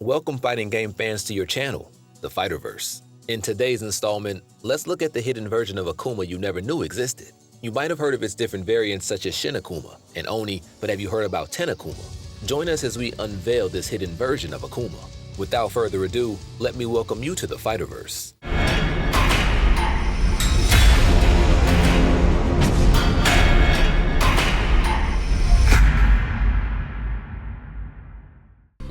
Welcome fighting game fans to your channel, the Fighterverse. In today's installment, let's look at the hidden version of Akuma you never knew existed. You might have heard of its different variants such as Shin Akuma and Oni, but have you heard about Tacuma? Join us as we unveil this hidden version of Akuma. Without further ado, let me welcome you to the Fighterverse.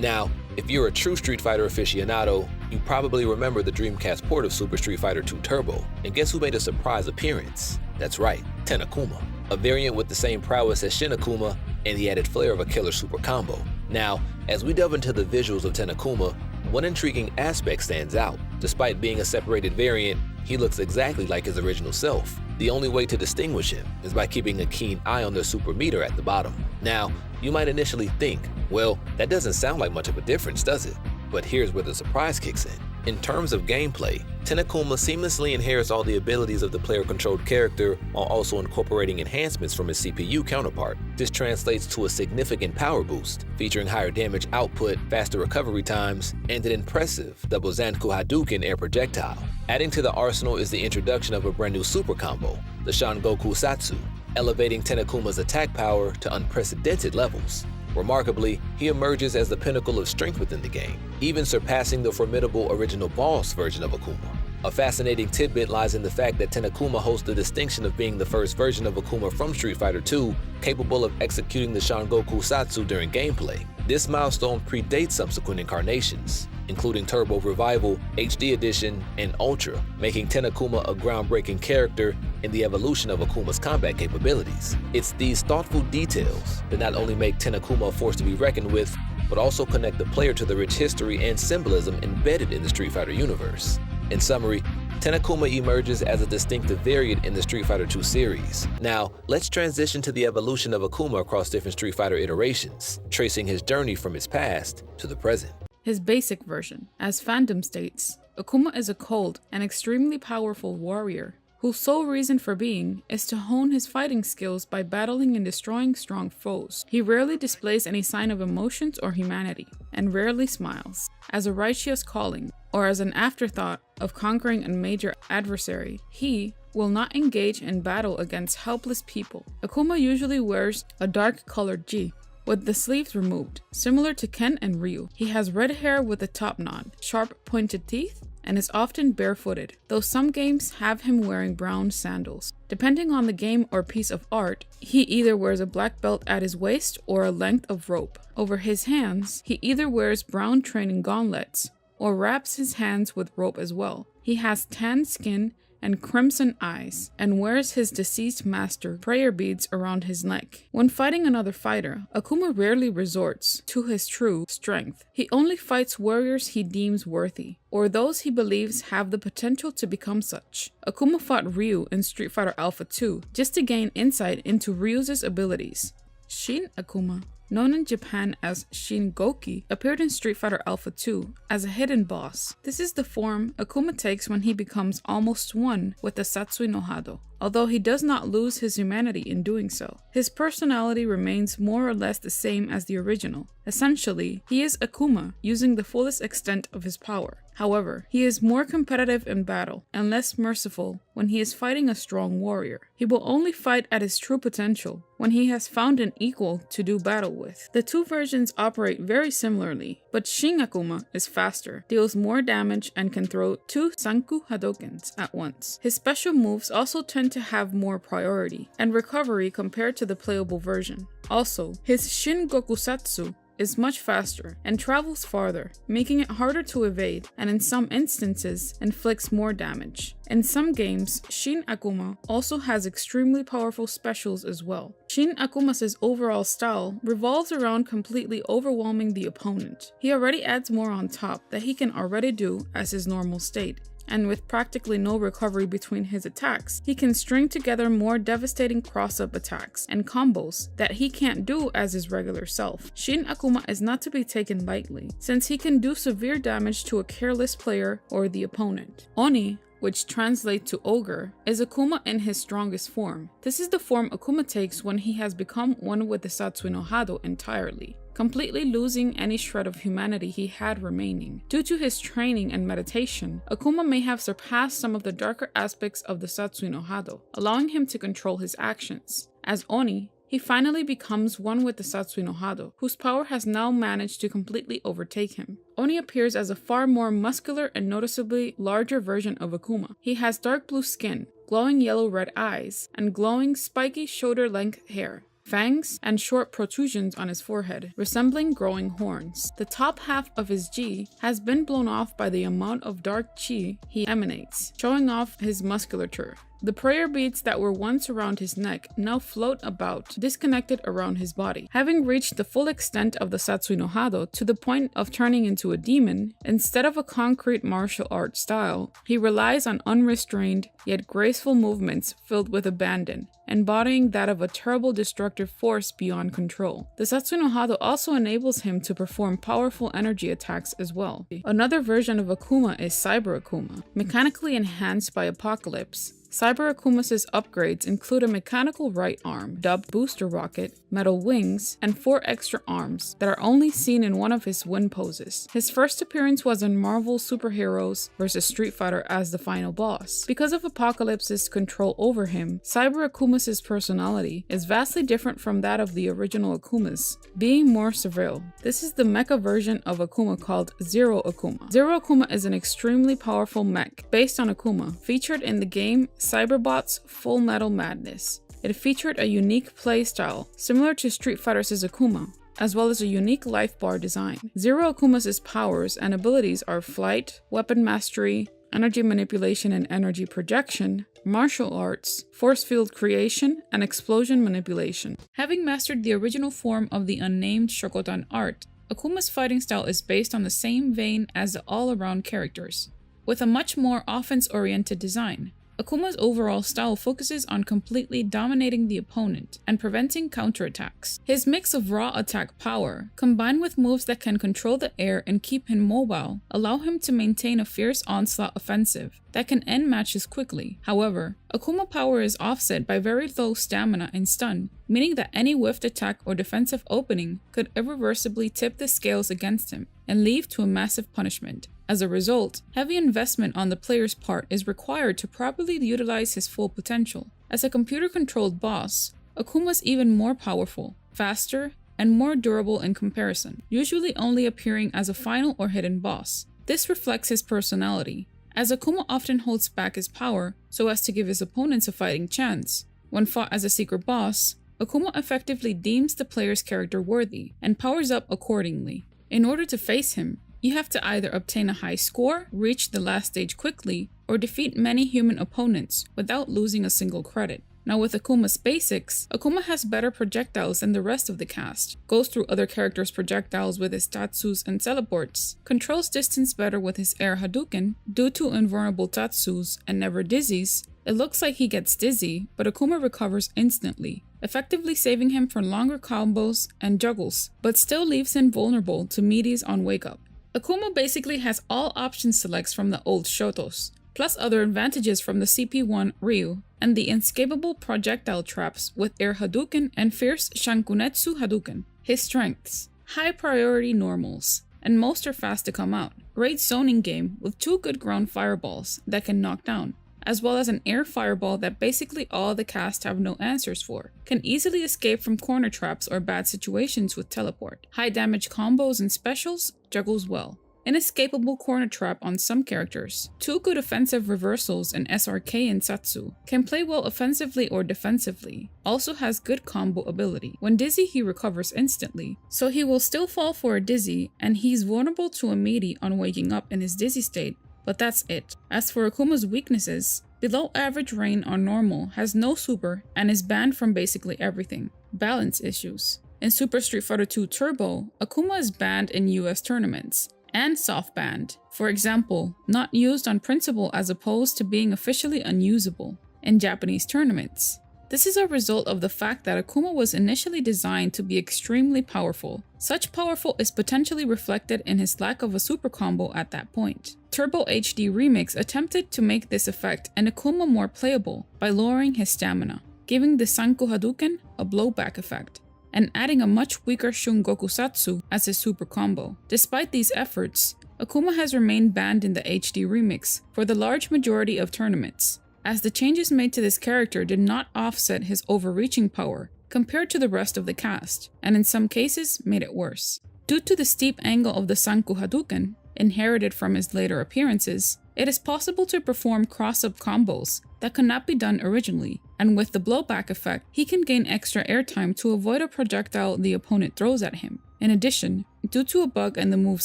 Now, if you're a true Street Fighter aficionado, you probably remember the Dreamcast port of Super Street Fighter 2 Turbo, and guess who made a surprise appearance? That's right, Tacuma, a variant with the same prowess as Shin Akuma and the added flair of a killer super combo. Now, as we delve into the visuals of Tacuma, one intriguing aspect stands out. Despite being a separated variant, he looks exactly like his original self. The only way to distinguish him is by keeping a keen eye on their super meter at the bottom. Now, you might initially think, well, that doesn't sound like much of a difference, does it? But here's where the surprise kicks in. In terms of gameplay, Tacuma seamlessly inherits all the abilities of the player-controlled character while also incorporating enhancements from his CPU counterpart. This translates to a significant power boost, featuring higher damage output, faster recovery times, and an impressive double Zanku Hadouken air projectile. Adding to the arsenal is the introduction of a brand new super combo, the Shangoku Satsu, elevating Tacuma's attack power to unprecedented levels. Remarkably, he emerges as the pinnacle of strength within the game, even surpassing the formidable original boss version of Akuma. A fascinating tidbit lies in the fact that Tacuma holds the distinction of being the first version of Akuma from Street Fighter 2 capable of executing the Shangoku Satsu during gameplay. This milestone predates subsequent incarnations, including Turbo Revival, HD Edition, and Ultra, making Tacuma a groundbreaking character in the evolution of Akuma's combat capabilities. It's these thoughtful details that not only make Tacuma a force to be reckoned with, but also connect the player to the rich history and symbolism embedded in the Street Fighter universe. In summary, Tacuma emerges as a distinctive variant in the Street Fighter 2 series. Now, let's transition to the evolution of Akuma across different Street Fighter iterations, tracing his journey from his past to the present. His basic version, as fandom states, Akuma is a cold and extremely powerful warrior whose sole reason for being is to hone his fighting skills by battling and destroying strong foes. He rarely displays any sign of emotions or humanity, and rarely smiles. As a righteous calling, or as an afterthought of conquering a major adversary, he will not engage in battle against helpless people. Akuma usually wears a dark-colored gi, with the sleeves removed, similar to Ken and Ryu. He has red hair with a top knot, sharp pointed teeth, and is often barefooted, though some games have him wearing brown sandals. Depending on the game or piece of art, he either wears a black belt at his waist or a length of rope. Over his hands, he either wears brown training gauntlets or wraps his hands with rope as well. He has tan skin and crimson eyes, and wears his deceased master prayer beads around his neck. When fighting another fighter, Akuma rarely resorts to his true strength. He only fights warriors he deems worthy, or those he believes have the potential to become such. Akuma fought Ryu in Street Fighter Alpha 2 just to gain insight into Ryu's abilities. Shin Akuma, known in Japan as Shin Goki, appeared in Street Fighter Alpha 2 as a hidden boss. This is the form Akuma takes when he becomes almost one with the Satsui no Hado, although he does not lose his humanity in doing so. His personality remains more or less the same as the original. Essentially, he is Akuma using the fullest extent of his power. However, he is more competitive in battle and less merciful when he is fighting a strong warrior. He will only fight at his true potential when he has found an equal to do battle with. The two versions operate very similarly, but Shin Akuma is faster, deals more damage, and can throw 2 Zanku Hadoukens at once. His special moves also tend to have more priority and recovery compared to the playable version. Also, his Shin Gokusatsu is much faster and travels farther, making it harder to evade and in some instances inflicts more damage. In some games, Shin Akuma also has extremely powerful specials as well. Shin Akuma's overall style revolves around completely overwhelming the opponent. He already adds more on top that he can already do as his normal state, and with practically no recovery between his attacks, he can string together more devastating cross-up attacks and combos that he can't do as his regular self. Shin Akuma is not to be taken lightly, since he can do severe damage to a careless player or the opponent. Oni, which translates to ogre, is Akuma in his strongest form. This is the form Akuma takes when he has become one with the Satsui no Hado entirely. completely losing any shred of humanity he had remaining. Due to his training and meditation, Akuma may have surpassed some of the darker aspects of the Satsui no Hado, allowing him to control his actions. As Oni, he finally becomes one with the Satsui no Hado, whose power has now managed to completely overtake him. Oni appears as a far more muscular and noticeably larger version of Akuma. He has dark blue skin, glowing yellow-red eyes, and glowing spiky shoulder-length hair, fangs, and short protrusions on his forehead, resembling growing horns. The top half of his ji has been blown off by the amount of dark chi he emanates, showing off his musculature. The prayer beads that were once around his neck now float about, disconnected around his body. Having reached the full extent of the Satsui no Hado to the point of turning into a demon, instead of a concrete martial art style, he relies on unrestrained yet graceful movements filled with abandon, embodying that of a terrible destructive force beyond control. The Satsui no Hado also enables him to perform powerful energy attacks as well. Another version of Akuma is Cyber Akuma, mechanically enhanced by Apocalypse. Cyber Akuma's upgrades include a mechanical right arm, dubbed Booster Rocket, metal wings, and 4 extra arms that are only seen in one of his win poses. His first appearance was in Marvel Superheroes vs. Streetfighter as the final boss. Because of Apocalypse's control over him, Cyber Akuma's personality is vastly different from that of the original Akumas, being more surreal. This is the mecha version of Akuma called Zero Akuma. Zero Akuma is an extremely powerful mech based on Akuma, featured in the game Cyberbot's Full Metal Madness. It featured a unique playstyle similar to Street Fighter's Akuma, as well as a unique life bar design. Zero Akuma's powers and abilities are flight, weapon mastery, energy manipulation and energy projection, martial arts, force field creation, and explosion manipulation. Having mastered the original form of the unnamed Shokotan art, Akuma's fighting style is based on the same vein as the all-around characters, with a much more offense-oriented design. Akuma's overall style focuses on completely dominating the opponent and preventing counterattacks. His mix of raw attack power, combined with moves that can control the air and keep him mobile, allow him to maintain a fierce onslaught offensive that can end matches quickly. However, Akuma power is offset by very low stamina and stun, meaning that any whiffed attack or defensive opening could irreversibly tip the scales against him and lead to a massive punishment. As a result, heavy investment on the player's part is required to properly utilize his full potential. As a computer-controlled boss, Akuma is even more powerful, faster, and more durable in comparison, usually only appearing as a final or hidden boss. This reflects his personality, as Akuma often holds back his power so as to give his opponents a fighting chance. When fought as a secret boss, Akuma effectively deems the player's character worthy and powers up accordingly. In order to face him, you have to either obtain a high score, reach the last stage quickly, or defeat many human opponents without losing a single credit. Now with Akuma's basics, Akuma has better projectiles than the rest of the cast, goes through other characters' projectiles with his tatsus and teleports, controls distance better with his air Hadouken, due to invulnerable tatsus, and never dizzies. It looks like he gets dizzy, but Akuma recovers instantly, effectively saving him from longer combos and juggles, but still leaves him vulnerable to meaties on wake up. Akuma basically has all option selects from the old Shotos, plus other advantages from the CP1 Ryu, and the inescapable projectile traps with Air Hadouken and Fierce Shankunetsu Hadouken. His strengths: high priority normals, and most are fast to come out. Great zoning game with 2 good ground fireballs that can knock down, as well as an air fireball that basically all the cast have no answers for. Can easily escape from corner traps or bad situations with teleport. High damage combos and specials, juggles well. Inescapable corner trap on some characters. 2 good offensive reversals in SRK and Satsu. Can play well offensively or defensively. Also has good combo ability. When dizzy, he recovers instantly, so he will still fall for a dizzy, and he's vulnerable to a meaty on waking up in his dizzy state. But that's it. As for Akuma's weaknesses, below average rain on normal, has no super, and is banned from basically everything. Balance issues. In Super Street Fighter 2 Turbo, Akuma is banned in US tournaments, and soft banned. For example, not used on principle as opposed to being officially unusable in Japanese tournaments. This is a result of the fact that Akuma was initially designed to be extremely powerful. Such powerful is potentially reflected in his lack of a super combo at that point. Turbo HD Remix attempted to make this effect and Akuma more playable by lowering his stamina, giving the Sanku Hadouken a blowback effect. and adding a much weaker Shun Gokusatsu as his super combo. Despite these efforts, Akuma has remained banned in the HD remix for the large majority of tournaments, as the changes made to this character did not offset his overreaching power compared to the rest of the cast, and in some cases made it worse. Due to the steep angle of the Sanku Hadouken, inherited from his later appearances, it is possible to perform cross-up combos that could not be done originally, and with the blowback effect, he can gain extra airtime to avoid a projectile the opponent throws at him. In addition, due to a bug in the move's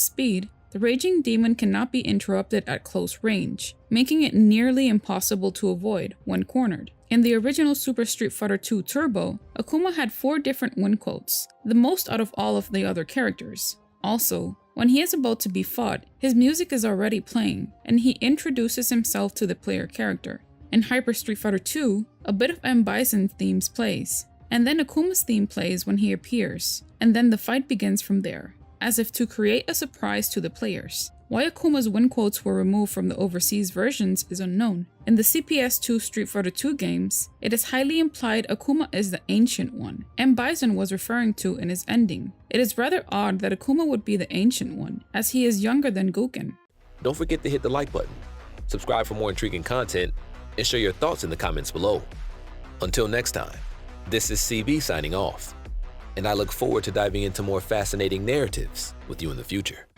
speed, the Raging Demon cannot be interrupted at close range, making it nearly impossible to avoid when cornered. In the original Super Street Fighter 2 Turbo, Akuma had 4 different win quotes, the most out of all of the other characters. Also, when he is about to be fought, his music is already playing, and he introduces himself to the player character. In Hyper Street Fighter 2, a bit of M. Bison's themes plays, and then Akuma's theme plays when he appears, and then the fight begins from there, as if to create a surprise to the players. Why Akuma's win quotes were removed from the overseas versions is unknown. In the CPS2 Street Fighter 2 games, it is highly implied Akuma is the Ancient One M. Bison was referring to in his ending. It is rather odd that Akuma would be the Ancient One, as he is younger than Guken. Don't forget to hit the like button, subscribe for more intriguing content, and share your thoughts in the comments below. Until next time, this is CB signing off, and I look forward to diving into more fascinating narratives with you in the future.